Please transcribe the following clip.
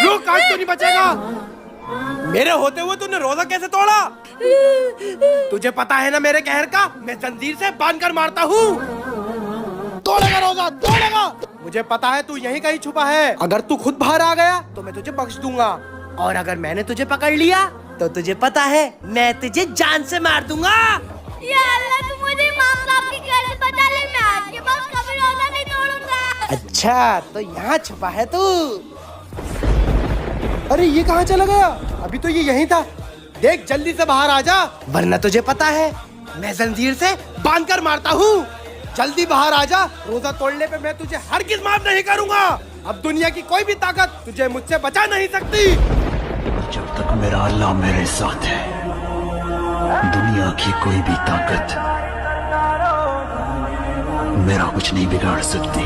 रुक, आज तो नहीं बचेगा। मेरे होते हुए तूने रोजा कैसे तोड़ा? तुझे पता है ना मेरे कहर का, मैं जंजीर से बांध कर मारता हूँ। तोड़ेगा रोजा, तोड़ेगा। मुझे पता है तू यहीं कहीं छुपा है। अगर तू खुद बाहर आ गया तो मैं तुझे बख्श दूंगा, और अगर मैंने तुझे पकड़ लिया तो तुझे पता है मैं तुझे जान से मार दूंगा। या अल्लाह, तू मुझे इमाम साहब की कैसे बचा ले, मैं आज के बाद कभी रोजा नहीं तोड़ूंगा। अच्छा, तो यहाँ छुपा है तू। अरे ये कहाँ चला गया? अभी तो ये यहीं था। देख, जल्दी से बाहर आ जा, वरना तुझे पता है मैं जंजीर से बांध कर मारता हूँ। जल्दी बाहर आ जा, रोजा तोड़ने पे मैं तुझे हरगिज़ माफ नहीं करूंगा। अब दुनिया की कोई भी ताकत तुझे मुझसे बचा नहीं सकती। जब तक मेरा अल्लाह मेरे साथ है, दुनिया की कोई भी ताकत मेरा कुछ नहीं बिगाड़ सकती।